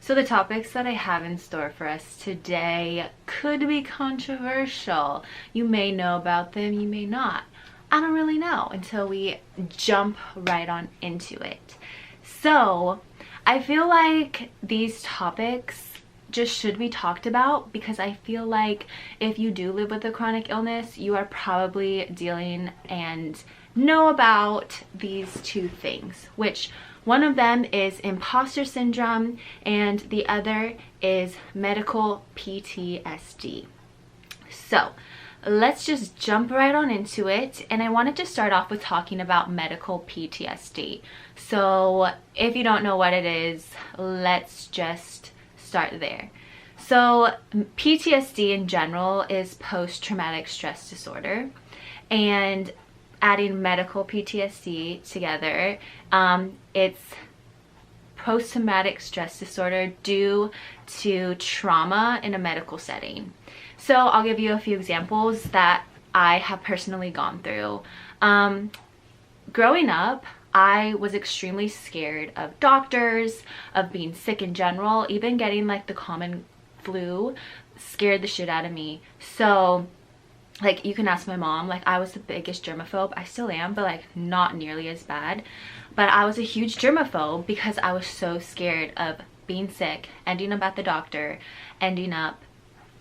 So the topics that I have in store for us today could be controversial. You may know about them, you may not. I don't really know until we jump right on into it. So I feel like these topics just should be talked about because I feel like if you do live with a chronic illness, you are probably dealing and know about these two things, which one of them is imposter syndrome and the other is medical PTSD. So let's just jump right on into it. And I wanted to start off with talking about medical PTSD. So if you don't know what it is, let's just start there. So PTSD in general is post-traumatic stress disorder, and adding medical PTSD together, it's post-traumatic stress disorder due to trauma in a medical setting. So I'll give you a few examples that I have personally gone through. Growing up, I was extremely scared of doctors, of being sick in general, even getting like the common flu scared the shit out of me. So like, you can ask my mom, like, I was the biggest germaphobe. I still am, but like not nearly as bad. But I was a huge germaphobe because I was so scared of being sick, ending up at the doctor, ending up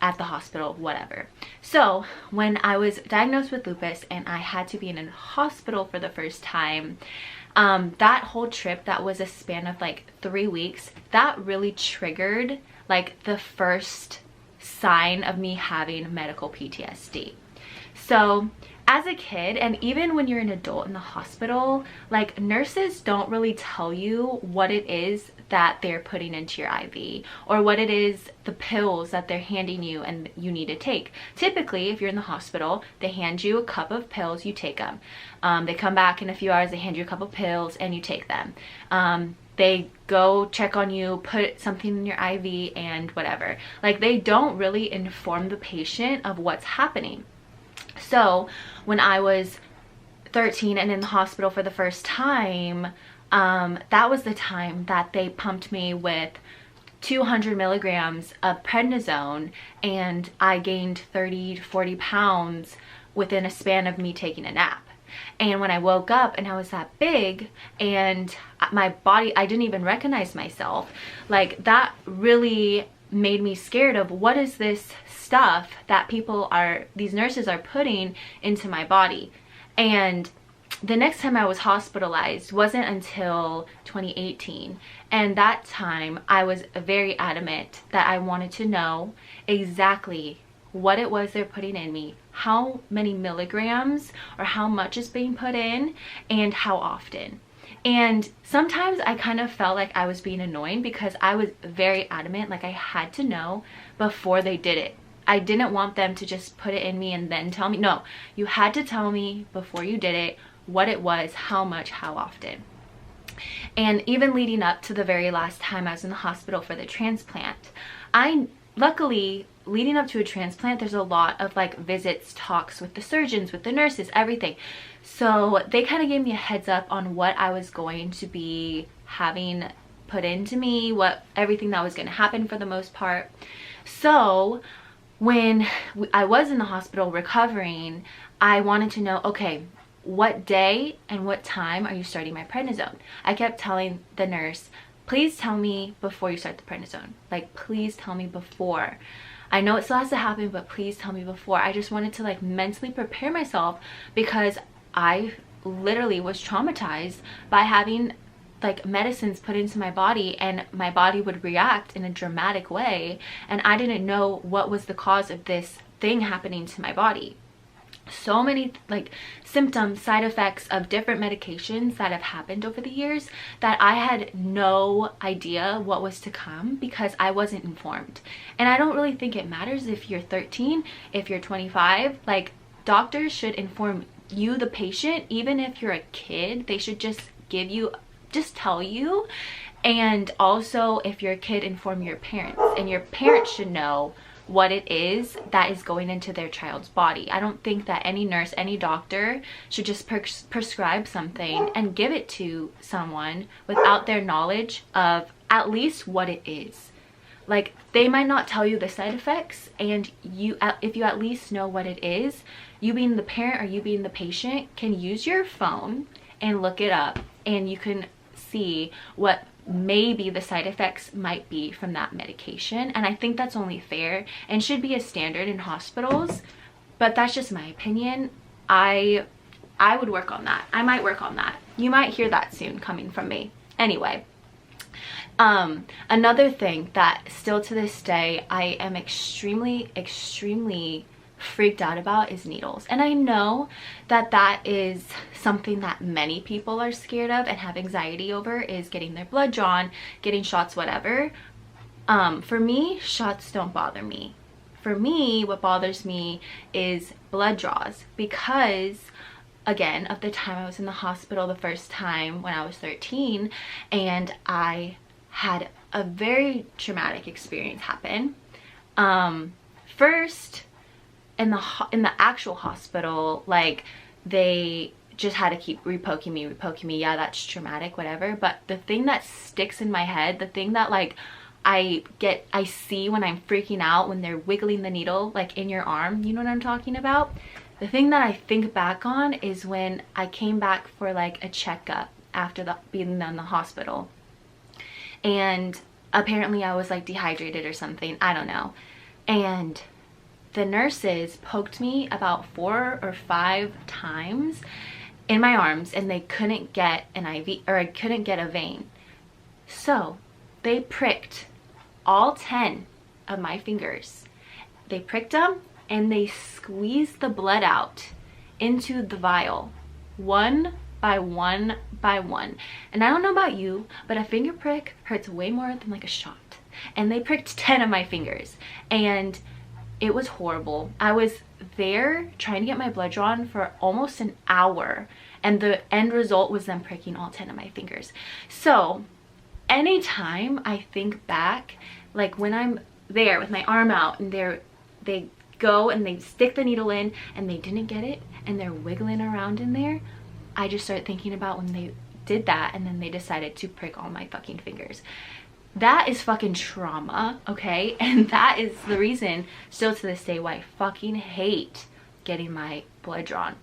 at the hospital, whatever. So when I was diagnosed with lupus and I had to be in a hospital for the first time, that whole trip, that was a span of like 3 weeks, that really triggered like the first sign of me having medical PTSD. So as a kid, and even when you're an adult in the hospital, like, nurses don't really tell you what it is that they're putting into your IV or what it is, the pills that they're handing you and you need to take. Typically, if you're in the hospital, they hand you a cup of pills, you take them. They come back in a few hours, they hand you a couple pills and you take them. They go check on you, put something in your IV and whatever. Like, they don't really inform the patient of what's happening. So when I was 13 and in the hospital for the first time, that was the time that they pumped me with 200 milligrams of prednisone, and I gained 30 to 40 pounds within a span of me taking a nap. And when I woke up and I was that big and my body, I didn't even recognize myself. Like, that really made me scared of what is this stuff that these nurses are putting into my body. And the next time I was hospitalized wasn't until 2018. And that time I was very adamant that I wanted to know exactly what it was they're putting in me, how many milligrams or how much is being put in, and how often. And sometimes I kind of felt like I was being annoying because I was very adamant, like I had to know before they did it. I didn't want them to just put it in me and then tell me. No, you had to tell me before you did it what it was, how much, how often. And even leading up to the very last time I was in the hospital for the transplant, luckily, leading up to a transplant, there's a lot of like visits, talks with the surgeons, with the nurses, everything. So they kind of gave me a heads up on what I was going to be having put into me, everything that was going to happen for the most part. So when I was in the hospital recovering, I wanted to know, okay, what day and what time are you starting my prednisone? I kept telling the nurse, please tell me before you start the prednisone. Like, please tell me before. I know it still has to happen, but please tell me before. I just wanted to like mentally prepare myself because I literally was traumatized by having like medicines put into my body, and my body would react in a dramatic way, and I didn't know what was the cause of this thing happening to my body. So many like symptoms, side effects of different medications that have happened over the years that I had no idea what was to come because I wasn't informed. And I don't really think it matters if you're 13, if you're 25. Like, doctors should inform you, the patient. Even if you're a kid, they should just tell you. And also, if you're a kid, inform your parents, and your parents should know what it is that is going into their child's body. I don't think that any nurse, any doctor should just prescribe something and give it to someone without their knowledge of at least what it is. Like, they might not tell you the side effects, and if you at least know what it is, you being the parent or you being the patient can use your phone and look it up, and you can see what maybe the side effects might be from that medication. And I think that's only fair and should be a standard in hospitals, but that's just my opinion. I would work on that. I might work on that. You might hear that soon coming from me. Anyway, another thing that still to this day I am extremely freaked out about is needles. And I know that that is something that many people are scared of and have anxiety over, is getting their blood drawn, getting shots, whatever. For me, shots don't bother me. For me, what bothers me is blood draws, because again, of the time I was in the hospital the first time when I was 13, and I had a very traumatic experience happen. First, in the actual hospital, like, they just had to keep repoking me. Yeah, that's traumatic, whatever. But the thing that sticks in my head, the thing that like I see when I'm freaking out, when they're wiggling the needle like in your arm, you know what I'm talking about? The thing that I think back on is when I came back for like a checkup after being in the hospital, and apparently I was like dehydrated or something, I don't know, and the nurses poked me about 4 or 5 times in my arms, and they couldn't get an IV, or I couldn't get a vein. So they pricked all 10 of my fingers. They pricked them and they squeezed the blood out into the vial, one by one by one. And I don't know about you, but a finger prick hurts way more than like a shot. And they pricked 10 of my fingers, and it was horrible. I was there trying to get my blood drawn for almost an hour, and the end result was them pricking all 10 of my fingers. So anytime I think back, like when I'm there with my arm out and they go and they stick the needle in and they didn't get it and they're wiggling around in there, I just start thinking about when they did that and then they decided to prick all my fucking fingers. That is fucking trauma, okay? And that is the reason still to this day why I fucking hate getting my blood drawn.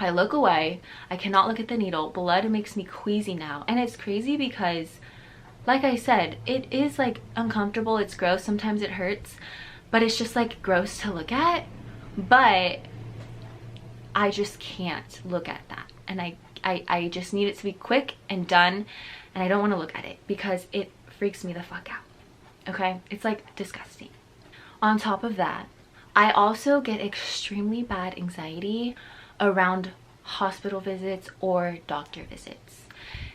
I look away, I cannot look at the needle. Blood makes me queasy now. And it's crazy because, like I said, it is like uncomfortable, it's gross, sometimes it hurts, but it's just like gross to look at. But I just can't look at that. And I just need it to be quick and done, and I don't want to look at it because it freaks me the fuck out. Okay, it's like disgusting. On top of that, I also get extremely bad anxiety around hospital visits or doctor visits.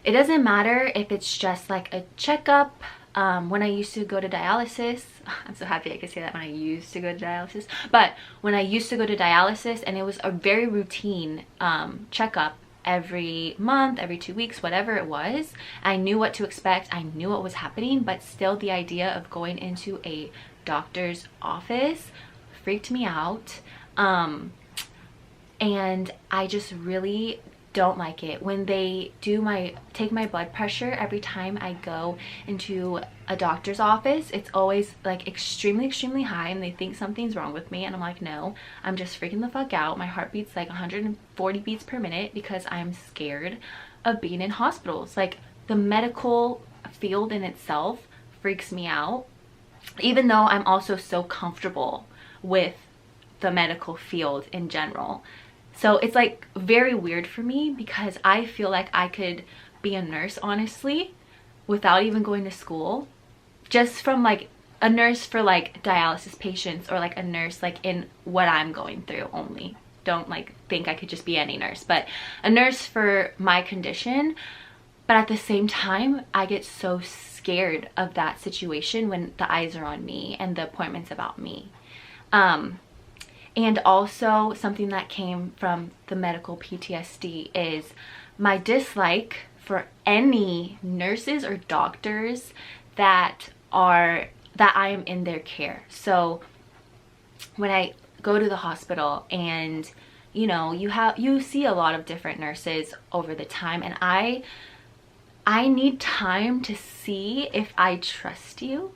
It doesn't matter if it's just like a checkup. When I used to go to dialysis, I'm so happy I could say that, when I used to go to dialysis, but when I used to go to dialysis, and it was a very routine checkup every month, every 2 weeks, whatever it was. I knew what to expect, I knew what was happening, but still the idea of going into a doctor's office freaked me out. And I just really don't like it when they take my blood pressure. Every time I go into a doctor's office, it's always like extremely high, and they think something's wrong with me, and I'm like, no, I'm just freaking the fuck out. My heart beats like 140 beats per minute because I'm scared of being in hospitals. Like, the medical field in itself freaks me out, even though I'm also so comfortable with the medical field in general. So it's like very weird for me because I feel like I could be a nurse, honestly, without even going to school. Just from like a nurse for like dialysis patients, or like a nurse like in what I'm going through only. Don't like think I could just be any nurse, but a nurse for my condition. But at the same time, I get so scared of that situation when the eyes are on me and the appointment's about me. And also something that came from the medical PTSD is my dislike for any nurses or doctors that I am in their care. So when I go to the hospital, and you know, you see a lot of different nurses over the time, and I I need time to see if I trust you.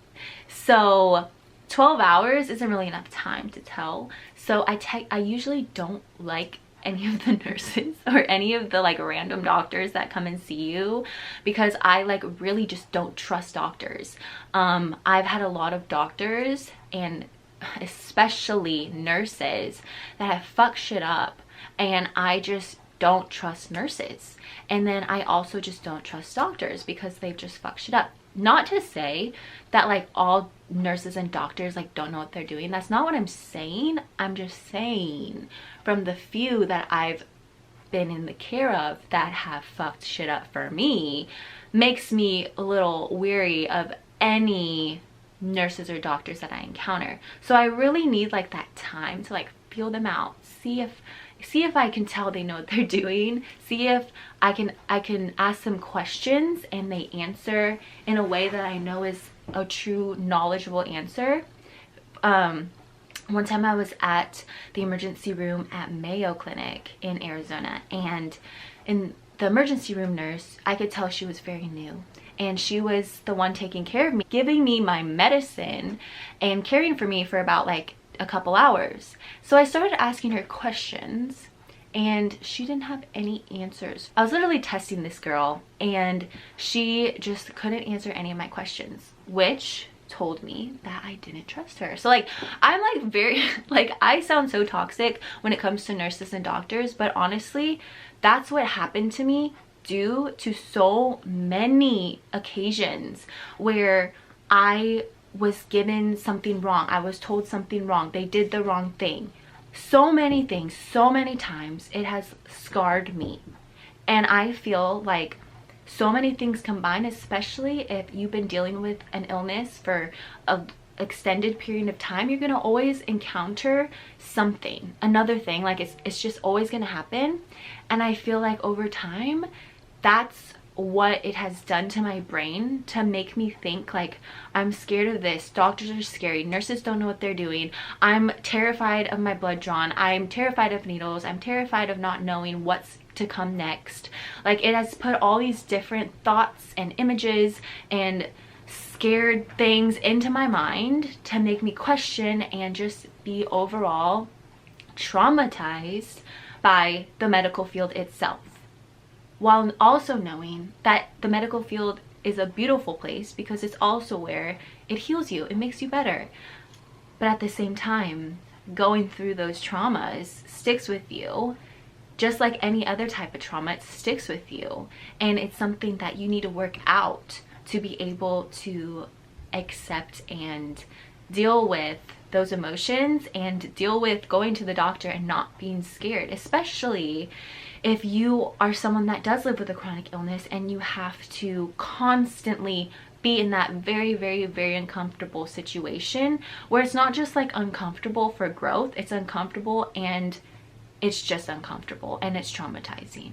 So 12 hours isn't really enough time to tell. So I usually don't like any of the nurses or any of the like random doctors that come and see you, because I like really just don't trust doctors. I've had a lot of doctors, and especially nurses, that have fucked shit up, and I just don't trust nurses. And then I also just don't trust doctors because they've just fucked shit up. Not to say that like all nurses and doctors like don't know what they're doing. That's not what I'm saying. I'm just saying from the few that I've been in the care of that have fucked shit up for me, makes me a little weary of any nurses or doctors that I encounter. So I really need like that time to like feel them out, see if I can tell they know what they're doing, see if I can ask them questions and they answer in a way that I know is a true knowledgeable answer. One time I was at the emergency room at Mayo Clinic in Arizona, and in the emergency room nurse, I could tell she was very new, and she was the one taking care of me, giving me my medicine and caring for me for about like a couple hours. So I started asking her questions and she didn't have any answers. I was literally testing this girl and she just couldn't answer any of my questions, which told me that I didn't trust her. So like I'm like very like I sound so toxic when it comes to nurses and doctors, but honestly that's what happened to me due to so many occasions where I was given something wrong, I was told something wrong, they did the wrong thing. So many things, so many times, it has scarred me. And I feel like so many things combined, especially if you've been dealing with an illness for an extended period of time, you're gonna always encounter something, another thing, like it's just always gonna happen. And I feel like over time, that's what it has done to my brain to make me think like I'm scared of this, doctors are scary, nurses don't know what they're doing, I'm terrified of my blood drawn, I'm terrified of needles, I'm terrified of not knowing what's to come next. Like it has put all these different thoughts and images and scared things into my mind to make me question and just be overall traumatized by the medical field itself, while also knowing that the medical field is a beautiful place because it's also where it heals you, it makes you better. But at the same time, going through those traumas sticks with you, just like any other type of trauma, it sticks with you. And it's something that you need to work out to be able to accept and deal with those emotions and deal with going to the doctor and not being scared, especially if you are someone that does live with a chronic illness and you have to constantly be in that very, very, very uncomfortable situation where it's not just like uncomfortable for growth, it's uncomfortable and it's just uncomfortable and it's traumatizing.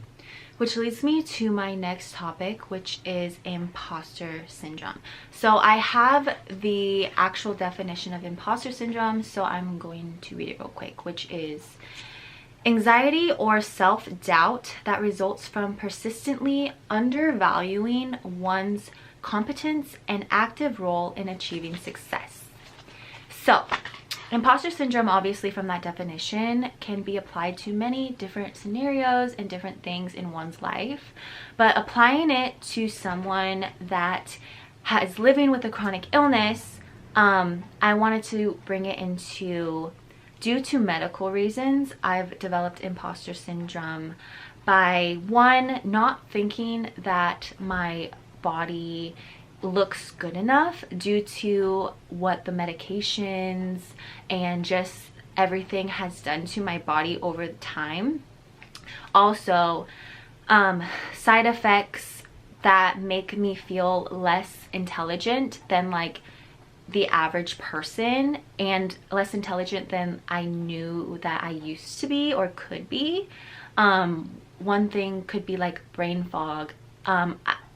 Which leads me to my next topic, which is imposter syndrome. So I have the actual definition of imposter syndrome, so I'm going to read it real quick, which is anxiety or self-doubt that results from persistently undervaluing one's competence and active role in achieving success. So imposter syndrome, obviously from that definition, can be applied to many different scenarios and different things in one's life, but applying it to someone that is living with a chronic illness, I wanted to bring it into, due to medical reasons, I've developed imposter syndrome by one, not thinking that my body looks good enough due to what the medications and just everything has done to my body over time. Also, side effects that make me feel less intelligent than like the average person and less intelligent than I knew that I used to be or could be. One thing could be like brain fog.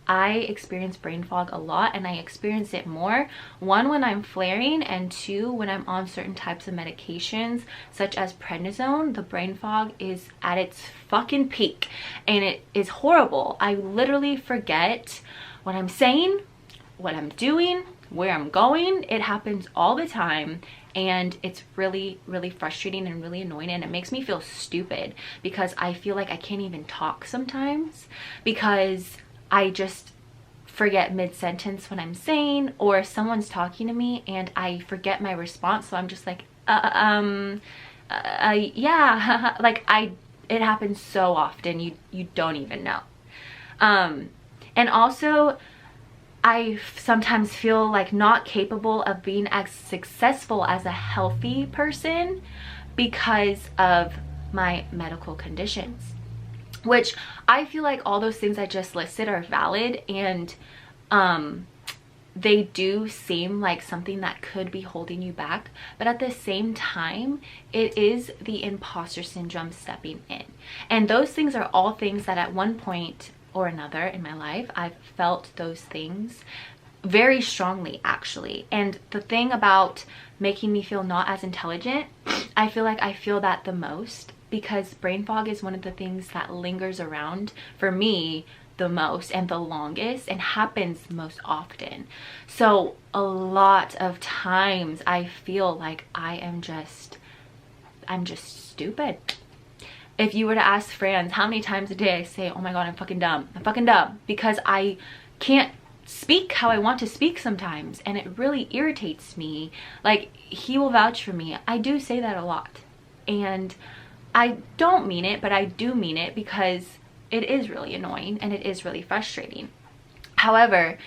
I experience brain fog a lot, and I experience it more, one, when I'm flaring, and two, when I'm on certain types of medications such as prednisone. The brain fog is at its fucking peak, and it is horrible. I literally forget what I'm saying, what I'm doing, where I'm going. It happens all the time, and it's really, really frustrating and really annoying, and it makes me feel stupid because I feel like I can't even talk sometimes because I just forget mid-sentence what I'm saying, or someone's talking to me and I forget my response, so I'm just like yeah. Like it happens so often, you don't even know. And also, I sometimes feel like not capable of being as successful as a healthy person because of my medical conditions, which I feel like all those things I just listed are valid, and they do seem like something that could be holding you back, but at the same time, it is the imposter syndrome stepping in. And those things are all things that at one point or another in my life, I've felt those things very strongly, actually. And the thing about making me feel not as intelligent, I feel like I feel that the most because brain fog is one of the things that lingers around for me the most and the longest and happens most often. So a lot of times I feel like I'm just stupid. If you were to ask friends how many times a day I say, oh my god, I'm fucking dumb, because I can't speak how I want to speak sometimes, and it really irritates me. Like, he will vouch for me, I do say that a lot, and I don't mean it, but I do mean it because it is really annoying and it is really frustrating. However,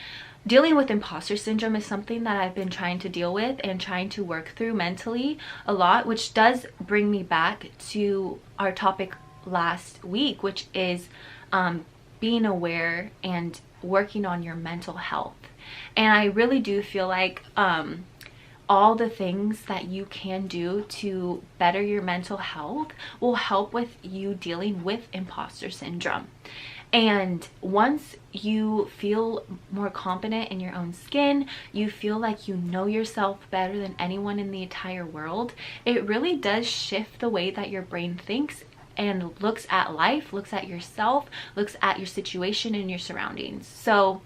dealing with imposter syndrome is something that I've been trying to deal with and trying to work through mentally a lot, which does bring me back to our topic last week, which is being aware and working on your mental health. And I really do feel like all the things that you can do to better your mental health will help with you dealing with imposter syndrome. And once you feel more confident in your own skin, you feel like you know yourself better than anyone in the entire world, it really does shift the way that your brain thinks and looks at life, looks at yourself, looks at your situation and your surroundings. So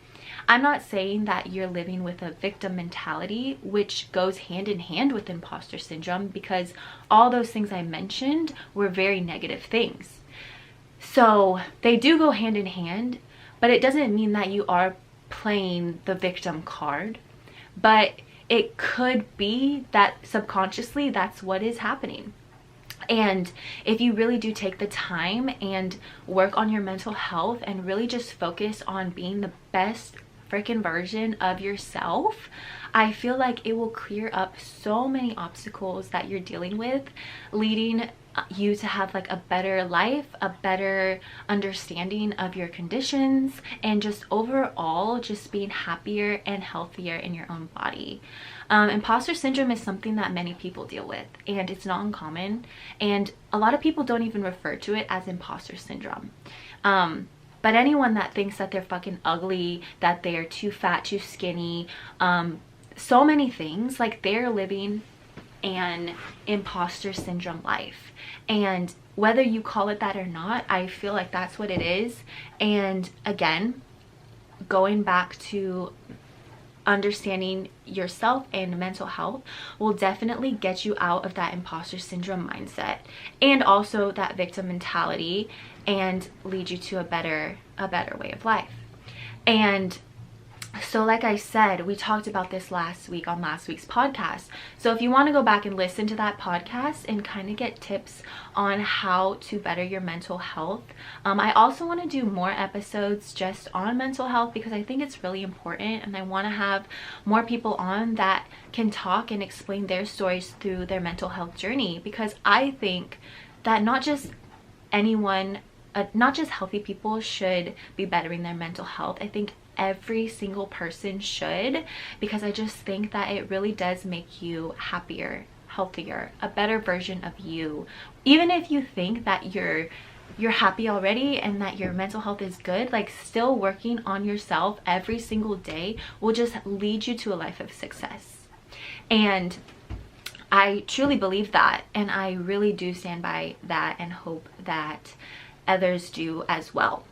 I'm not saying that you're living with a victim mentality, which goes hand in hand with imposter syndrome, because all those things I mentioned were very negative things. So they do go hand in hand, but it doesn't mean that you are playing the victim card. But it could be that subconsciously that's what is happening. And if you really do take the time and work on your mental health and really just focus on being the best freaking version of yourself, I feel like it will clear up so many obstacles that you're dealing with, leading you to have like a better life, a better understanding of your conditions, and just overall just being happier and healthier in your own body. Imposter syndrome is something that many people deal with, and it's not uncommon, and a lot of people don't even refer to it as imposter syndrome. But anyone that thinks that they're fucking ugly, that they're too fat, too skinny, so many things, like they're living an imposter syndrome life. And whether you call it that or not, I feel like that's what it is. And again, going back to understanding yourself and mental health will definitely get you out of that imposter syndrome mindset and also that victim mentality, and lead you to a better way of life. And so like I said, we talked about this last week on last week's podcast. So if you want to go back and listen to that podcast and kind of get tips on how to better your mental health, I also want to do more episodes just on mental health because I think it's really important, and I want to have more people on that can talk and explain their stories through their mental health journey, because I think that not just healthy people should be bettering their mental health. I think every single person should, because I just think that it really does make you happier, healthier, a better version of you. Even if you think that you're you're happy already and that your mental health is good, like still working on yourself every single day will just lead you to a life of success. And I truly believe that, and I really do stand by that and hope that others do as well.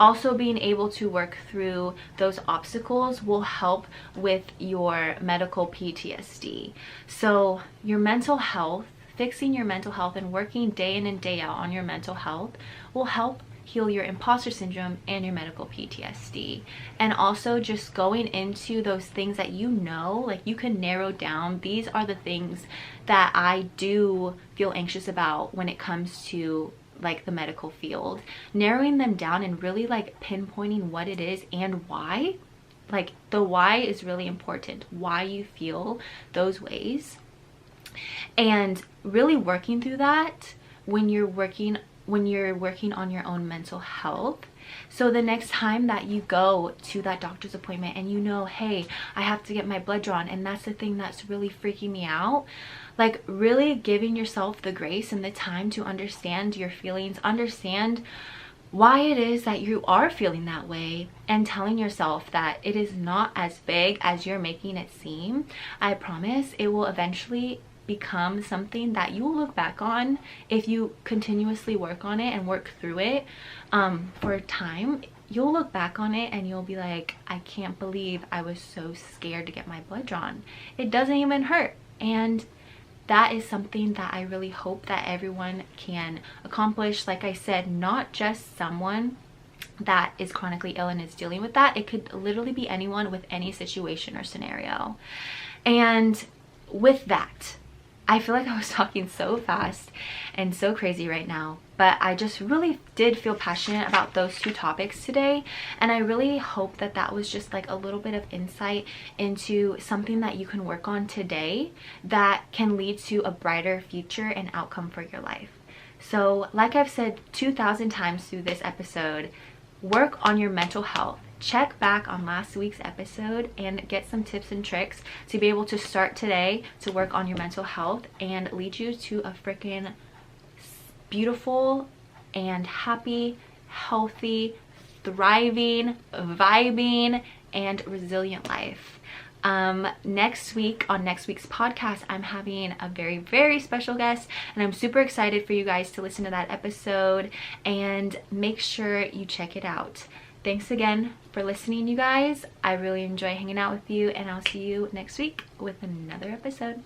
Also, being able to work through those obstacles will help with your medical PTSD. So your mental health, fixing your mental health and working day in and day out on your mental health will help heal your imposter syndrome and your medical PTSD. And also just going into those things that you know, like you can narrow down, these are the things that I do feel anxious about when it comes to like the medical field, narrowing them down and really like pinpointing what it is and why. Like the why is really important, why you feel those ways, and really working through that when you're working on your own mental health. So the next time that you go to that doctor's appointment and you know, hey, I have to get my blood drawn and that's the thing that's really freaking me out, like really giving yourself the grace and the time to understand your feelings, understand why it is that you are feeling that way, and telling yourself that it is not as big as you're making it seem. I promise it will eventually become something that you will look back on if you continuously work on it and work through it for a time. You'll look back on it and you'll be like, I can't believe I was so scared to get my blood drawn. It doesn't even hurt. And that is something that I really hope that everyone can accomplish. Like I said, not just someone that is chronically ill and is dealing with that. It could literally be anyone with any situation or scenario. And with that, I feel like I was talking so fast and so crazy right now, but I just really did feel passionate about those two topics today. And I really hope that that was just like a little bit of insight into something that you can work on today that can lead to a brighter future and outcome for your life. So like I've said 2,000 times through this episode, work on your mental health. Check back on last week's episode and get some tips and tricks to be able to start today to work on your mental health and lead you to a freaking beautiful and happy, healthy, thriving, vibing, and resilient life. Next week, on next week's podcast, I'm having a very, very special guest, and I'm super excited for you guys to listen to that episode, and make sure you check it out. Thanks again for listening, you guys. I really enjoy hanging out with you, and I'll see you next week with another episode.